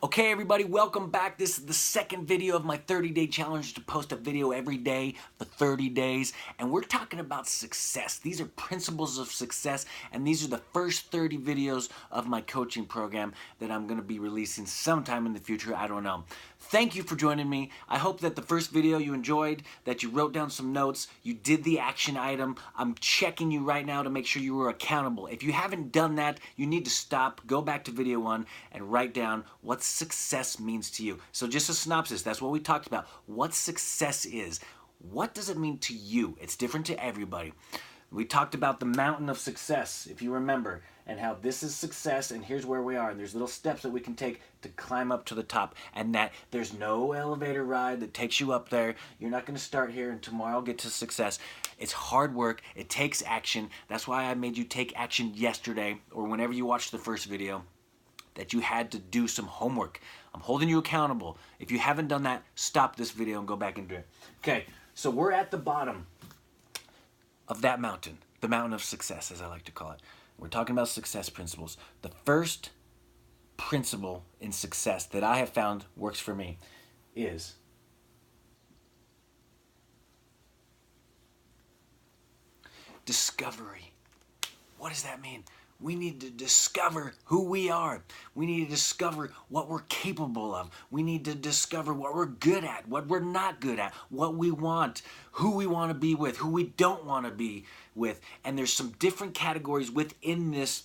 Okay, everybody, welcome back. This is the second video of my 30-day challenge to post a video every day for 30 days. And we're talking about success. These are principles of success, and these are the first 30 videos of my coaching program that I'm going to be releasing sometime in the future. I don't know. Thank you for joining me. I hope that the first video you enjoyed, that you wrote down some notes, you did the action item. I'm checking you right now to make sure you were accountable. If you haven't done that, you need to stop, go back to video 1, and write down what success means to you. So just a synopsis, that's what we talked about. What success is. What does it mean to you? It's different to everybody. We talked about the mountain of success, if you remember, and how this is success, and here's where we are, and there's little steps that we can take to climb up to the top, and that there's no elevator ride that takes you up there. You're not going to start here and tomorrow get to success. It's hard work. It takes action. That's why I made you take action yesterday, or whenever you watched the first video, that you had to do some homework. I'm holding you accountable. If you haven't done that, stop this video and go back and do it. Okay, so we're at the bottom of that mountain, the mountain of success, as I like to call it. We're talking about success principles. The first principle in success that I have found works for me is discovery. What does that mean? We need to discover who we are. We need to discover what we're capable of. We need to discover what we're good at, what we're not good at, what we want, who we want to be with, who we don't want to be with. And there's some different categories within this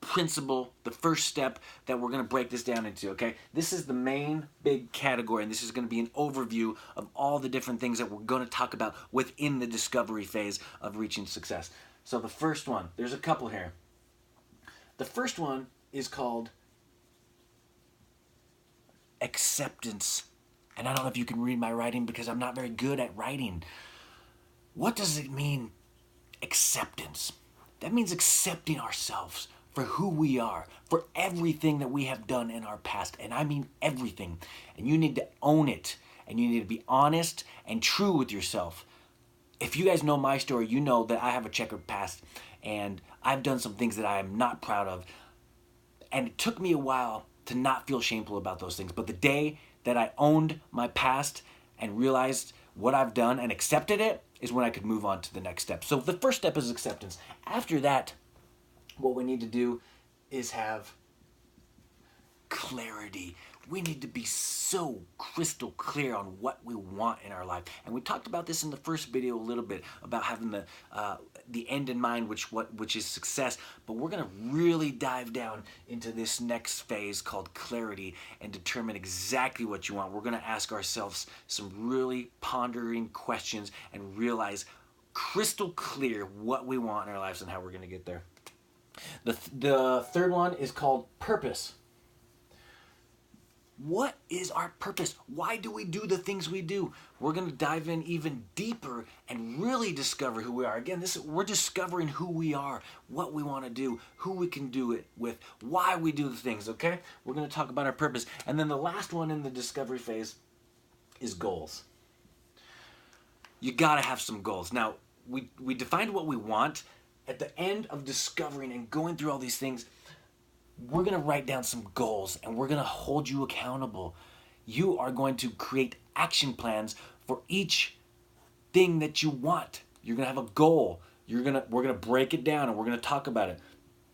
principle, the first step, that we're going to break this down into, okay? This is the main big category, and this is going to be an overview of all the different things that we're going to talk about within the discovery phase of reaching success. So the first one, there's a couple here. The first one is called acceptance. And I don't know if you can read my writing because I'm not very good at writing. What does it mean, acceptance? That means accepting ourselves for who we are, for everything that we have done in our past. And I mean everything. And you need to own it. And you need to be honest and true with yourself. If you guys know my story, you know that I have a checkered past, and I've done some things that I am not proud of. And it took me a while to not feel shameful about those things. But the day that I owned my past and realized what I've done and accepted it is when I could move on to the next step. So the first step is acceptance. After that, what we need to do is have clarity. We need to be so crystal clear on what we want in our life. And we talked about this in the first video a little bit, about having the end in mind, which is success. But we're going to really dive down into this next phase called clarity and determine exactly what you want. We're going to ask ourselves some really pondering questions and realize crystal clear what we want in our lives and how we're going to get there. The third one is called purpose. What is our purpose? Why do we do the things we do? We're going to dive in even deeper and really discover who we are. Again, we're discovering who we are, what we want to do, who we can do it with, why we do the things, okay? We're going to talk about our purpose. And then the last one in the discovery phase is goals. You got to have some goals. Now, we defined what we want. At the end of discovering and going through all these things, we're going to write down some goals, and we're going to hold you accountable. You are going to create action plans for each thing that you want. You're going to have a goal. We're going to break it down, and we're going to talk about it.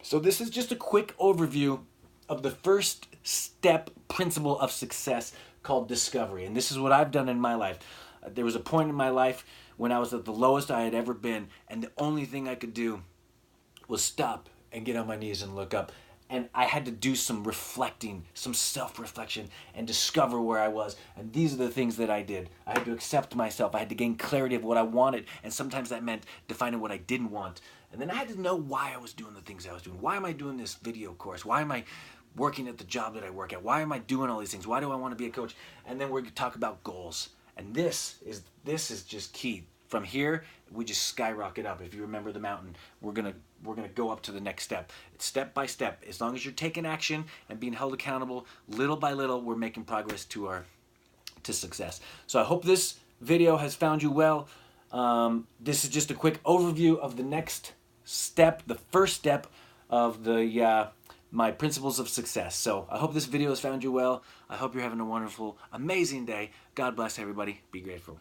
So this is just a quick overview of the first step principle of success called discovery. And this is what I've done in my life. There was a point in my life when I was at the lowest I had ever been, and the only thing I could do was stop and get on my knees and look up. And I had to do some reflecting, some self-reflection, and discover where I was. And these are the things that I did. I had to accept myself. I had to gain clarity of what I wanted. And sometimes that meant defining what I didn't want. And then I had to know why I was doing the things I was doing. Why am I doing this video course? Why am I working at the job that I work at? Why am I doing all these things? Why do I want to be a coach? And then we're going to talk about goals. And this is just key. From here, we just skyrocket up. If you remember the mountain, we're gonna go up to the next step. It's step by step. As long as you're taking action and being held accountable, little by little, we're making progress to success. So I hope this video has found you well. This is just a quick overview of the next step, the first step of the my principles of success. So I hope this video has found you well. I hope you're having a wonderful, amazing day. God bless everybody. Be grateful.